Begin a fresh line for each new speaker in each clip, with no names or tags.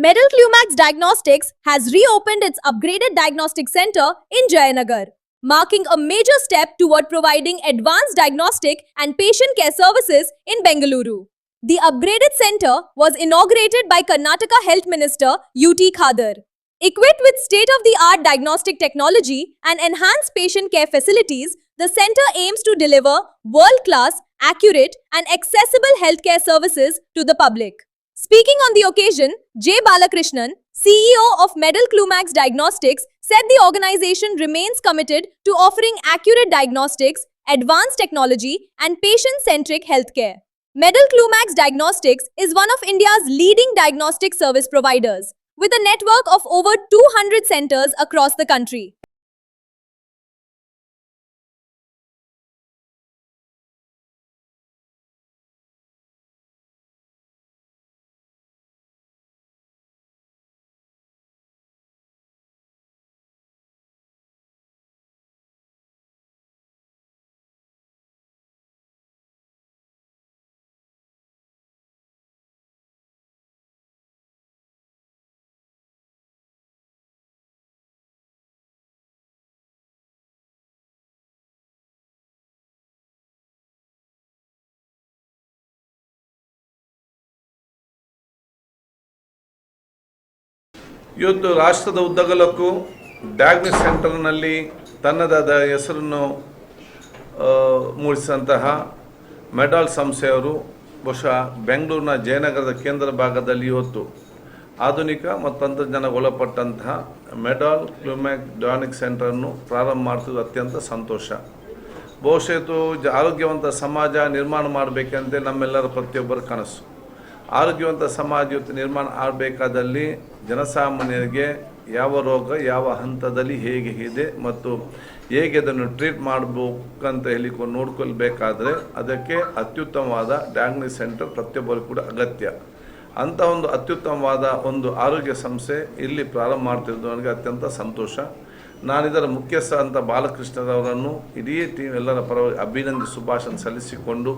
Medal Clumax Diagnostics has reopened its upgraded diagnostic center in Jayanagar, marking a major step toward providing advanced diagnostic and patient care services in Bengaluru. The upgraded center was inaugurated by Karnataka Health Minister UT Khadar. Equipped with state-of-the-art diagnostic technology and enhanced patient care facilities, the center aims to deliver world-class, accurate and accessible healthcare services to the public. Speaking on the occasion, J. Balakrishnan, CEO of Medal Clumax Diagnostics, said the organization remains committed to offering accurate diagnostics, advanced technology, and patient-centric healthcare. Medal Clumax Diagnostics is one of India's leading diagnostic service providers, with a network of over 200 centers across the country.
ಇವತ್ತು ರಾಷ್ಟ್ರದ ಉದ್ದಗಲಕ್ಕೂ diagnose ಸೆಂಟರ್ನಲ್ಲಿ ತನ್ನದಾದ ಹೆಸರನ್ನು ಮೂಡಿಸಿದಂತಹ ಮೆಡಾಲ್ ಸಂಸ್ಥೆಯವರು ಬಹುಶಃ ಬೆಂಗಳೂರಿನ ಜಯನಗರದ ಕೇಂದ್ರ ಭಾಗದಲ್ಲಿ ಇವತ್ತು ಆಧುನಿಕ ಮತ್ತು ತಂತ್ರಜ್ಞಾನಕ್ಕೆ ಒಳಪಟ್ಟಂತಹ ಮೆಡಾಲ್ ಕ್ಲೂಮ್ಯಾಕ್ ಡಯಾಗ್ನೋಸ್ಟಿಕ್ ಸೆಂಟರನ್ನು ಪ್ರಾರಂಭ ಮಾಡ್ತಿದ್ದು ಅತ್ಯಂತ ಸಂತೋಷ. ಬಹುಶಃ ಇದು ಆರೋಗ್ಯವಂತ ಸಮಾಜ ನಿರ್ಮಾಣ ಮಾಡಬೇಕಂತೆ ನಮ್ಮೆಲ್ಲರ ಪ್ರತಿಯೊಬ್ಬರ ಕನಸು. ಆರೋಗ್ಯವಂತ ಸಮಾಜ ಇವತ್ತು ನಿರ್ಮಾಣ ಆಗಬೇಕಾದಲ್ಲಿ ಜನಸಾಮಾನ್ಯರಿಗೆ ಯಾವ ರೋಗ ಯಾವ ಹಂತದಲ್ಲಿ ಹೇಗೆ ಇದೆ ಮತ್ತು ಹೇಗೆ ಅದನ್ನು ಟ್ರೀಟ್ ಮಾಡಬೇಕಂತ ಹೇಳಿಕೊಂಡು ನೋಡ್ಕೊಳ್ಬೇಕಾದ್ರೆ ಅದಕ್ಕೆ ಅತ್ಯುತ್ತಮವಾದ ಡಯಾಗ್ನೋಸ್ಟಿಕ್ ಸೆಂಟರ್ ಪ್ರತಿಯೊಬ್ಬರು ಕೂಡ ಅಗತ್ಯ. ಅಂಥ ಒಂದು ಅತ್ಯುತ್ತಮವಾದ ಒಂದು ಆರೋಗ್ಯ ಸಂಸ್ಥೆ ಇಲ್ಲಿ ಪ್ರಾರಂಭ ಮಾಡ್ತಿರೋದು ನನಗೆ ಅತ್ಯಂತ ಸಂತೋಷ. ನಾನಿದರ ಮುಖ್ಯಸ್ಥ ಅಂತ ಬಾಲಕೃಷ್ಣರವರನ್ನು ಇಡೀ ಟೀಮ್ ಎಲ್ಲರ ಪರವಾಗಿ ಅಭಿನಂದಿಸಿ ಶುಭಾಶಯ ಸಲ್ಲಿಸಿಕೊಂಡು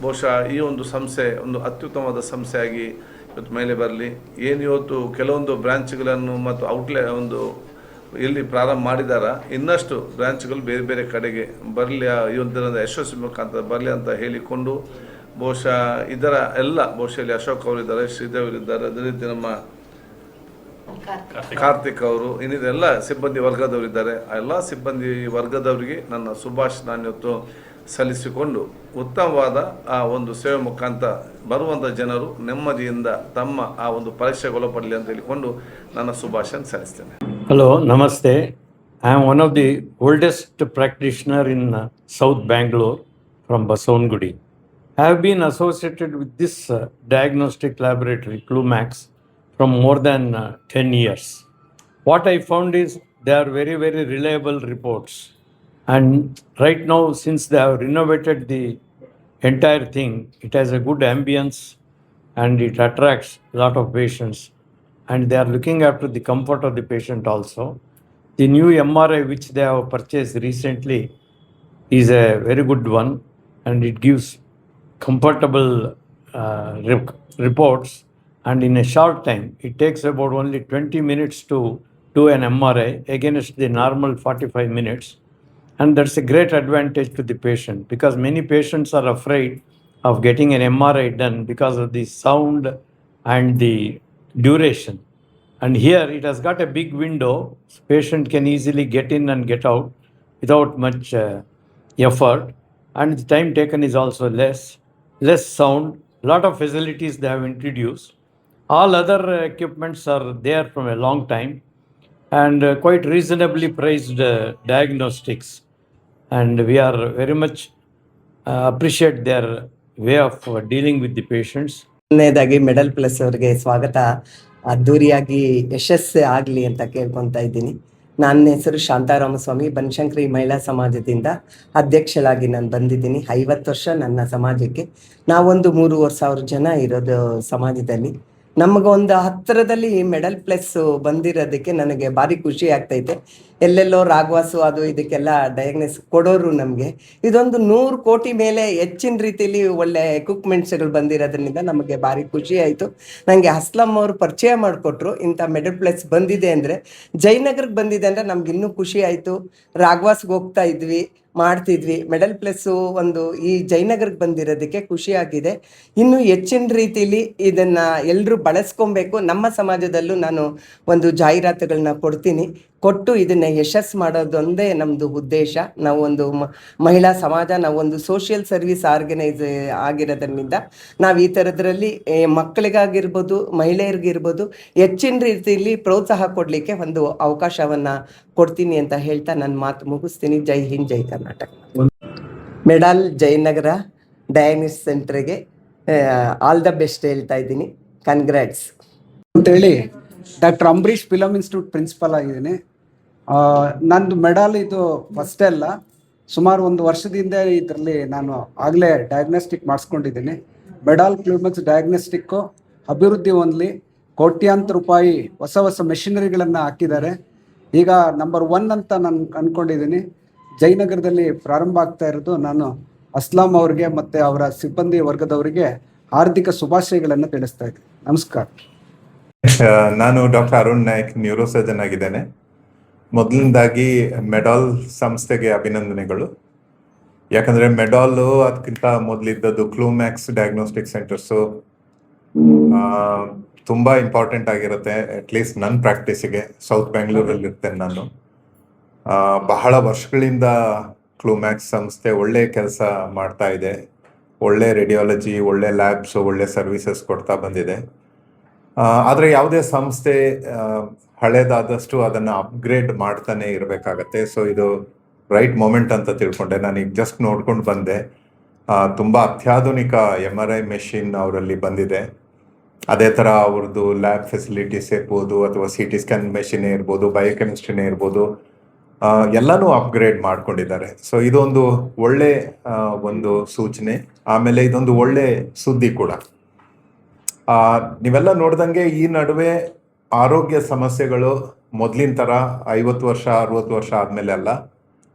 ಬಹುಶಃ ಈ ಒಂದು ಸಂಸ್ಥೆ ಒಂದು ಅತ್ಯುತ್ತಮವಾದ ಸಂಸ್ಥೆಯಾಗಿ ಇವತ್ತು ಮೇಲೆ ಬರಲಿ. ಏನು ಇವತ್ತು ಕೆಲವೊಂದು ಬ್ರಾಂಚ್ಗಳನ್ನು ಮತ್ತು ಔಟ್ಲೆಟ್ ಇಲ್ಲಿ ಪ್ರಾರಂಭ ಮಾಡಿದ್ದಾರೆ, ಇನ್ನಷ್ಟು ಬ್ರಾಂಚ್ಗಳು ಬೇರೆ ಬೇರೆ ಕಡೆಗೆ ಬರಲಿ, ಈ ಒಂದು ಯಶಸ್ವಿ ಮುಖಾಂತರ ಬರಲಿ ಅಂತ ಹೇಳಿಕೊಂಡು ಬಹುಶಃ ಇದರ ಎಲ್ಲ ಬಹುಶಃ ಇಲ್ಲಿ ಅಶೋಕ್ ಅವರಿದ್ದಾರೆ, ಶ್ರೀದೇವ್ ಇದ್ದಾರೆ, ಅದೇ ರೀತಿ ನಮ್ಮ ಕಾರ್ತಿಕ್ ಅವರು, ಇನ್ನಿದೆಲ್ಲ ಸಿಬ್ಬಂದಿ ವರ್ಗದವರಿದ್ದಾರೆ. ಆ ಎಲ್ಲ ಸಿಬ್ಬಂದಿ ವರ್ಗದವರಿಗೆ ನನ್ನ ಶುಭಾಶಯ ನಾನು ಇವತ್ತು ಸಲ್ಲಿಸಿಕೊಂಡು ಉತ್ತಮವಾದ ಆ ಒಂದು ಸೇವೆ ಮುಖಾಂತರ ಬರುವಂಥ ಜನರು ನೆಮ್ಮದಿಯಿಂದ ತಮ್ಮ ಆ ಒಂದು ಪರೀಕ್ಷೆಗೊಳಪಡಲಿ ಅಂತ ಹೇಳಿಕೊಂಡು ನನ್ನ ಶುಭಾಶಯ ಸಲ್ಲಿಸ್ತೇನೆ.
Hello, Namaste. I am one of the oldest practitioner in South Bangalore from Basavangudi. I have been associated with this diagnostic laboratory, Clumax, from more than 10 years. What I found is they are very, very reliable reports. And right now, since they have renovated the entire thing, it has a good ambience and it attracts a lot of patients. And they are looking after the comfort of the patient also. The new MRI which they have purchased recently is a very good one, and it gives comfortable reports. And in a short time, it takes about only 20 minutes to do an MRI against the normal 45 minutes. And that's a great advantage to the patient, because many patients are afraid of getting an MRI done because of the sound and the duration. And here it has got a big window, so patient can easily get in and get out without much effort. And the time taken is also less sound. Lot of facilities they have introduced. All other equipments are there from a long time, and quite reasonably priced diagnostics. And we are very much appreciate their way of dealing with the patients.
ಮೊದಲನೇದಾಗಿ medal plus ಅವರಿಗೆ ಸ್ವಾಗತ ಅದ್ದೂರಿಯಾಗಿ ಯಶಸ್ಸು ಆಗಲಿ ಅಂತ ಕೇಳ್ಕೊತಾ ಇದ್ದೀನಿ. ನನ್ನ ಹೆಸರು ಶಾಂತಾರಾಮಸ್ವಾಮಿ, ಬನಶಂಕರಿ ಮಹಿಳಾ ಸಮಾಜದಿಂದ ಅಧ್ಯಕ್ಷಳಾಗಿ ನಾನು ಬಂದಿದ್ದೀನಿ. 50 ವರ್ಷ ನನ್ನ ಸಮಾಜಕ್ಕೆ. ನಾವೊಂದು 3,500 ಜನ ಇರೋದು ಸಮಾಜದಲ್ಲಿ. ನಮಗೊಂದು ಹತ್ತಿರದಲ್ಲಿ ಮೆಡಲ್ ಪ್ಲಸ್ ಬಂದಿರೋದಕ್ಕೆ ನನಗೆ ಭಾರಿ ಖುಷಿ ಆಗ್ತೈತೆ. ಎಲ್ಲೆಲ್ಲೋ ರಾಘವಾಸು ಅದು ಇದಕ್ಕೆಲ್ಲ ಡಯಾಗ್ನೋಸ್ ಕೊಡೋರು ನಮಗೆ ಇದೊಂದು 100 ಕೋಟಿ ಮೇಲೆ ಹೆಚ್ಚಿನ ರೀತಿಯಲ್ಲಿ ಒಳ್ಳೆ ಎಕ್ವಿಪ್ಮೆಂಟ್ಸ್ಗಳು ಬಂದಿರೋದ್ರಿಂದ ನಮಗೆ ಭಾರಿ ಖುಷಿ ಆಯಿತು. ನನಗೆ ಅಸ್ಲಂ ಅವರು ಪರಿಚಯ ಮಾಡಿಕೊಟ್ರು. ಇಂಥ ಮೆಡಲ್ ಪ್ಲಸ್ ಬಂದಿದೆ ಅಂದರೆ, ಜಯನಗರಕ್ಕೆ ಬಂದಿದೆ ಅಂದರೆ ನಮ್ಗೆ ಇನ್ನೂ ಖುಷಿ ಆಯಿತು. ರಾಘವಾಸ್ಗೆ ಹೋಗ್ತಾ ಇದ್ವಿ, ಮಾಡ್ತಿದ್ವಿ. ಮೆಡಲ್ ಪ್ಲಸ್ಸು ಒಂದು ಈ ಜಯನಗರಕ್ಕೆ ಬಂದಿರೋದಕ್ಕೆ ಖುಷಿಯಾಗಿದೆ. ಇನ್ನು ಹೆಚ್ಚಿನ ರೀತಿಲಿ ಇದನ್ನು ಎಲ್ಲರೂ ಬಳಸ್ಕೊಬೇಕು. ನಮ್ಮ ಸಮಾಜದಲ್ಲೂ ನಾನು ಒಂದು ಜಾಹೀರಾತುಗಳನ್ನ ಕೊಟ್ಟು ಇದನ್ನು ಯಶಸ್ಸು ಮಾಡೋದೊಂದೇ ನಮ್ಮದು ಉದ್ದೇಶ. ನಾವು ಒಂದು ಮಹಿಳಾ ಸಮಾಜ, ನಾವು ಒಂದು ಸೋಷಿಯಲ್ ಸರ್ವಿಸ್ ಆಗಿರೋದ್ರಿಂದ ನಾವು ಈ ಥರದ್ರಲ್ಲಿ ಮಕ್ಕಳಿಗಾಗಿರ್ಬೋದು, ಮಹಿಳೆಯರಿಗಿರ್ಬೋದು ಹೆಚ್ಚಿನ ರೀತಿಯಲ್ಲಿ ಪ್ರೋತ್ಸಾಹ ಕೊಡಲಿಕ್ಕೆ ಒಂದು ಅವಕಾಶವನ್ನು ಕೊಡ್ತೀನಿ ಅಂತ ಹೇಳ್ತಾ ನನ್ನ ಮಾತು ಮುಗಿಸ್ತೀನಿ. ಜೈ ಹಿಂದ್, ಜೈ ಕರ್ನಾಟಕ. ಮೆಡಲ್ ಜಯನಗರ ಡಯಾಗ್ನೋಸ್ ಸೆಂಟ್ರಿಗೆ ಆಲ್ ದ ಬೆಸ್ಟ್ ಹೇಳ್ತಾ ಇದ್ದೀನಿ. ಕನ್ಗ್ರಾಟ್ಸ್
ಅಂತೇಳಿ doctor Ambareesh film institute principal ಆಗಿದ್ದೀನಿ. ನಂದು ಮೆಡಲ್ ಇದು ಫಸ್ಟೇ ಅಲ್ಲ, ಸುಮಾರು 1 ವರ್ಷದಿಂದ ಇದರಲ್ಲಿ ನಾನು ಆಗಲೇ ಡಯಾಗ್ನೋಸ್ಟಿಕ್ ಮಾಡಿಸ್ಕೊಂಡಿದ್ದೀನಿ. ಮೆಡಲ್ ಕ್ಲೂಮೆಕ್ಸ್ ಡಯಾಗ್ನೋಸ್ಟಿಕ್ಕು ಅಭಿವೃದ್ಧಿ ಹೊಂದಲಿ, ಕೋಟ್ಯಾಂತರ ರೂಪಾಯಿ ಹೊಸ ಮೆಷಿನರಿಗಳನ್ನು ಹಾಕಿದ್ದಾರೆ. ಈಗ ನಂಬರ್ 1 ಅಂತ ನಾನು ಅಂದ್ಕೊಂಡಿದ್ದೀನಿ. ಜಯನಗರದಲ್ಲಿ ಪ್ರಾರಂಭ ಆಗ್ತಾ ಇರೋದು. ನಾನು ಅಸ್ಲಾಂ ಅವ್ರಿಗೆ ಮತ್ತು ಅವರ ಸಿಬ್ಬಂದಿ ವರ್ಗದವರಿಗೆ ಹಾರ್ದಿಕ ಶುಭಾಶಯಗಳನ್ನು ತಿಳಿಸ್ತಾ ಇದ್ದೀನಿ. ನಮಸ್ಕಾರ.
ನಾನು doctor Arun Nayak, neuro surgeon ಆಗಿದ್ದೇನೆ. ಮೊದಲನೇದಾಗಿ ಮೆಡಾಲ್ ಸಂಸ್ಥೆಗೆ ಅಭಿನಂದನೆಗಳು. ಯಾಕಂದರೆ ಮೆಡಾಲು ಅದಕ್ಕಿಂತ ಮೊದಲಿದ್ದದ್ದು ಕ್ಲೂಮ್ಯಾಕ್ಸ್ ಡಯಾಗ್ನೋಸ್ಟಿಕ್ ಸೆಂಟರ್ಸು ತುಂಬ ಇಂಪಾರ್ಟೆಂಟ್ ಆಗಿರುತ್ತೆ. ಅಟ್ಲೀಸ್ಟ್ ನನ್ನ ಪ್ರಾಕ್ಟೀಸಿಗೆ ಸೌತ್ ಬ್ಯಾಂಗ್ಳೂರಲ್ಲಿ ಇರ್ತೇನೆ ನಾನು. ಬಹಳ ವರ್ಷಗಳಿಂದ ಕ್ಲೂಮ್ಯಾಕ್ಸ್ ಸಂಸ್ಥೆ ಒಳ್ಳೆ ಕೆಲಸ ಮಾಡ್ತಾ ಇದೆ. ಒಳ್ಳೆ ರೇಡಿಯಾಲಜಿ, ಒಳ್ಳೆ ಲ್ಯಾಬ್ಸು, ಒಳ್ಳೆ ಸರ್ವಿಸಸ್ ಕೊಡ್ತಾ ಬಂದಿದೆ. ಆದರೆ ಯಾವುದೇ ಸಂಸ್ಥೆ ಹಳೇದಾದಷ್ಟು ಅದನ್ನು ಅಪ್ಗ್ರೇಡ್ ಮಾಡ್ತಾನೆ ಇರಬೇಕಾಗತ್ತೆ. ಸೊ ಇದು ರೈಟ್ ಮೊಮೆಂಟ್ ಅಂತ ತಿಳ್ಕೊಂಡೆ. ನಾನೀಗ ಜಸ್ಟ್ ನೋಡ್ಕೊಂಡು ಬಂದೆ. ತುಂಬ ಅತ್ಯಾಧುನಿಕ MRI ಮೆಷಿನ್ ಅವರಲ್ಲಿ ಬಂದಿದೆ. ಅದೇ ಥರ ಅವ್ರದ್ದು ಲ್ಯಾಬ್ ಫೆಸಿಲಿಟೀಸ್ ಇರ್ಬೋದು, ಅಥವಾ CT ಸ್ಕ್ಯಾನ್ ಮೆಷಿನೇ ಇರ್ಬೋದು, ಬಯೋಕೆಮಿಸ್ಟ್ರಿನೇ ಇರ್ಬೋದು, ಎಲ್ಲನೂ ಅಪ್ಗ್ರೇಡ್ ಮಾಡ್ಕೊಂಡಿದ್ದಾರೆ. ಸೊ ಇದೊಂದು ಒಳ್ಳೆ ಒಂದು ಸೂಚನೆ. ಆಮೇಲೆ ಇದೊಂದು ಒಳ್ಳೆ ಸುದ್ದಿ ಕೂಡ. ನೀವೆಲ್ಲ ನೋಡ್ದಂಗೆ ಈ ನಡುವೆ ಆರೋಗ್ಯ ಸಮಸ್ಯೆಗಳು ಮೊದಲಿನ ಥರ 50 ವರ್ಷ 60 ವರ್ಷ ಆದಮೇಲೆ ಅಲ್ಲ,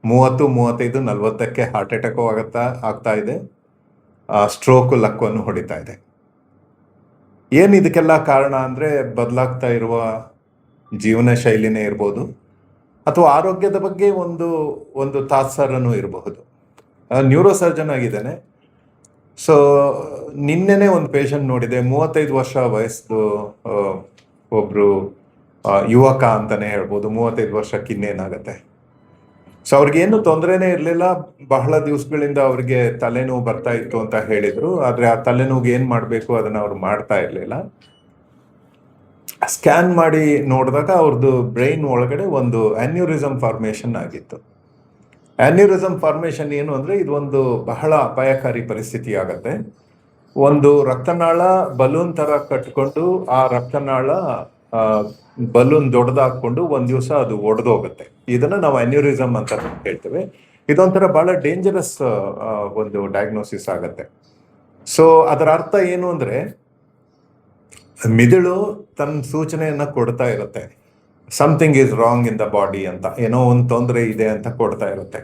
30, 35, 40ಕ್ಕೆ ಹಾರ್ಟ್ ಅಟ್ಯಾಕು ಆಗ್ತಾ ಇದೆ. ಸ್ಟ್ರೋಕು ಲಕ್ಕನ್ನು ಹೊಡಿತಾ ಇದೆ. ಏನು ಇದಕ್ಕೆಲ್ಲ ಕಾರಣ ಅಂದರೆ ಬದಲಾಗ್ತಾ ಇರುವ ಜೀವನ ಶೈಲಿನೇ ಇರ್ಬೋದು, ಅಥವಾ ಆರೋಗ್ಯದ ಬಗ್ಗೆ ಒಂದು ತಾತ್ಸಾರನೂ ಇರಬಹುದು. ನ್ಯೂರೋ ಸರ್ಜನ್ ಆಗಿದ್ದೇನೆ. ಸೊ ನಿನ್ನೆನೆ ಒಂದು ಪೇಷಂಟ್ ನೋಡಿದೆ, 35 ವರ್ಷ ವಯಸ್ಸು ಒಬ್ಬರು ಯುವಕ ಅಂತಲೇ ಹೇಳ್ಬೋದು. 35 ವರ್ಷಕ್ಕೆ ಇನ್ನೇನಾಗತ್ತೆ. ಸೊ ಅವ್ರಿಗೇನು ತೊಂದರೆನೇ ಇರಲಿಲ್ಲ. ಬಹಳ ದಿವಸಗಳಿಂದ ಅವ್ರಿಗೆ ತಲೆನೋವು ಬರ್ತಾ ಇತ್ತು ಅಂತ ಹೇಳಿದರು. ಆದರೆ ಆ ತಲೆನೋವಿಗೆ ಏನು ಮಾಡಬೇಕು ಅದನ್ನು ಅವ್ರು ಮಾಡ್ತಾ ಇರಲಿಲ್ಲ. ಸ್ಕ್ಯಾನ್ ಮಾಡಿ ನೋಡಿದಾಗ ಅವ್ರದ್ದು ಬ್ರೈನ್ ಒಳಗಡೆ ಒಂದು ಅನ್ಯೂರಿಸಮ್ ಫಾರ್ಮೇಷನ್ ಆಗಿತ್ತು. ಅನ್ಯೂರಿಸಮ್ ಫಾರ್ಮೇಷನ್ ಏನು ಅಂದರೆ, ಇದೊಂದು ಬಹಳ ಅಪಾಯಕಾರಿ ಪರಿಸ್ಥಿತಿ ಆಗತ್ತೆ. ಒಂದು ರಕ್ತನಾಳ ಬಲೂನ್ ಥರ ಕಟ್ಕೊಂಡು, ಆ ರಕ್ತನಾಳ ಬಲೂನ್ ದೊಡ್ಡದಾಕೊಂಡು ಒಂದು ದಿವಸ ಅದು ಒಡೆದೋಗುತ್ತೆ. ಇದನ್ನು ನಾವು ಅನ್ಯೂರಿಸಮ್ ಅಂತ ಹೇಳ್ತೇವೆ. ಇದೊಂಥರ ಬಹಳ ಡೇಂಜರಸ್ ಒಂದು ಡಯಾಗ್ನೋಸಿಸ್ ಆಗತ್ತೆ. ಸೊ ಅದರ ಅರ್ಥ ಏನು ಅಂದರೆ, ಮಿದುಳು ತನ್ನ ಸೂಚನೆಯನ್ನು ಕೊಡ್ತಾ ಇರುತ್ತೆ, something is wrong in the body ಅಂತ, ಏನೋ ಒಂದು ತೊಂದರೆ ಇದೆ ಅಂತ ಕೊಡ್ತಾ ಇರುತ್ತೆ.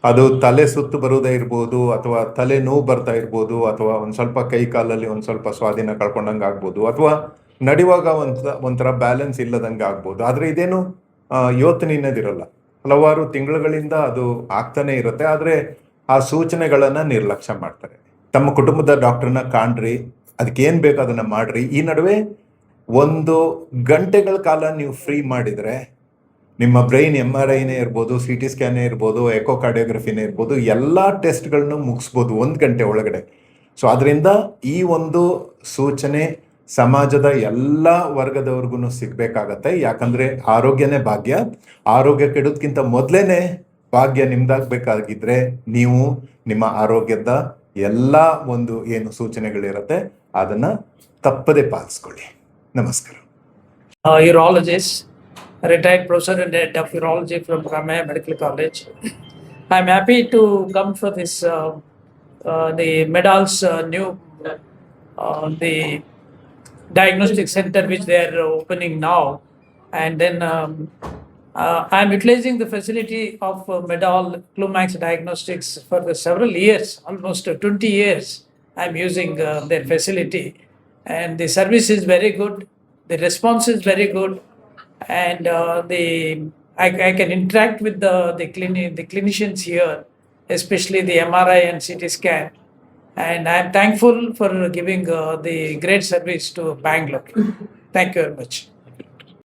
ಅದು ತಲೆ ಸುತ್ತು ಬರೋದೇ ಇರ್ಬೋದು, ಅಥವಾ ತಲೆ ನೋವು ಬರ್ತಾ ಇರ್ಬೋದು, ಅಥವಾ ಒಂದು ಸ್ವಲ್ಪ ಕೈ ಕಾಲಲ್ಲಿ ಒಂದು ಸ್ವಲ್ಪ ಸ್ವಾಧೀನ ಕಳ್ಕೊಂಡಂಗೆ ಆಗ್ಬೋದು, ಅಥವಾ ನಡೆಯುವಾಗ ಒಂಥರ ಬ್ಯಾಲೆನ್ಸ್ ಇಲ್ಲದಂಗೆ ಆಗ್ಬೋದು. ಆದರೆ ಇದೇನು ಯೋಚನೆಯದಿರಲ್ಲ. ಹಲವಾರು ತಿಂಗಳುಗಳಿಂದ ಅದು ಆಗ್ತಾನೆ ಇರುತ್ತೆ. ಆದರೆ ಆ ಸೂಚನೆಗಳನ್ನು ನಿರ್ಲಕ್ಷ್ಯ ಮಾಡ್ತಾರೆ. ತಮ್ಮ ಕುಟುಂಬದ ಡಾಕ್ಟರ್ನ ಕಾಣ್ರಿ, ಅದಕ್ಕೇನು ಬೇಕು ಅದನ್ನು ಮಾಡ್ರಿ. ಈ ನಡುವೆ 1 ಗಂಟೆಗಳ ಕಾಲ ನೀವು ಫ್ರೀ ಮಾಡಿದರೆ ನಿಮ್ಮ ಬ್ರೈನ್ MRIನೇ ಇರ್ಬೋದು, CT ಸ್ಕ್ಯಾನೇ ಇರ್ಬೋದು, ಎಕೋಕಾರ್ಡಿಯೋಗ್ರಫಿನೇ ಇರ್ಬೋದು, ಎಲ್ಲ ಟೆಸ್ಟ್ಗಳನ್ನು ಮುಗಿಸ್ಬೋದು 1 ಗಂಟೆ ಒಳಗಡೆ. ಸೊ ಅದರಿಂದ ಈ ಒಂದು ಸೂಚನೆ ಸಮಾಜದ ಎಲ್ಲ ವರ್ಗದವ್ರಿಗೂ ಸಿಗಬೇಕಾಗತ್ತೆ. ಯಾಕಂದರೆ ಆರೋಗ್ಯನೇ ಭಾಗ್ಯ. ಆರೋಗ್ಯ ಕೆಡೋದಕ್ಕಿಂತ ಮೊದಲೇ ಭಾಗ್ಯ ನಿಮ್ದಾಗಬೇಕಾಗಿದ್ರೆ ನೀವು ನಿಮ್ಮ ಆರೋಗ್ಯದ ಎಲ್ಲ ಒಂದು ಏನು ಸೂಚನೆಗಳಿರುತ್ತೆ ಅದನ್ನು ತಪ್ಪದೆ ಪಾಲಿಸ್ಕೊಳ್ಳಿ. ನಮಸ್ಕಾರ.
Urologist, retired professor and head of urology from Ramaya Medical College. I'm happy to come for this the medals new the diagnostic center which they are opening now, and then I am utilizing the facility of Medall Clumax Diagnostics for the several years, almost 20 years. I am using their facility, and the service is very good. The response is very good, and I can interact with the clinicians here, especially the MRI and CT scan. And I am thankful for giving the great service to Bangalore. Thank you very much.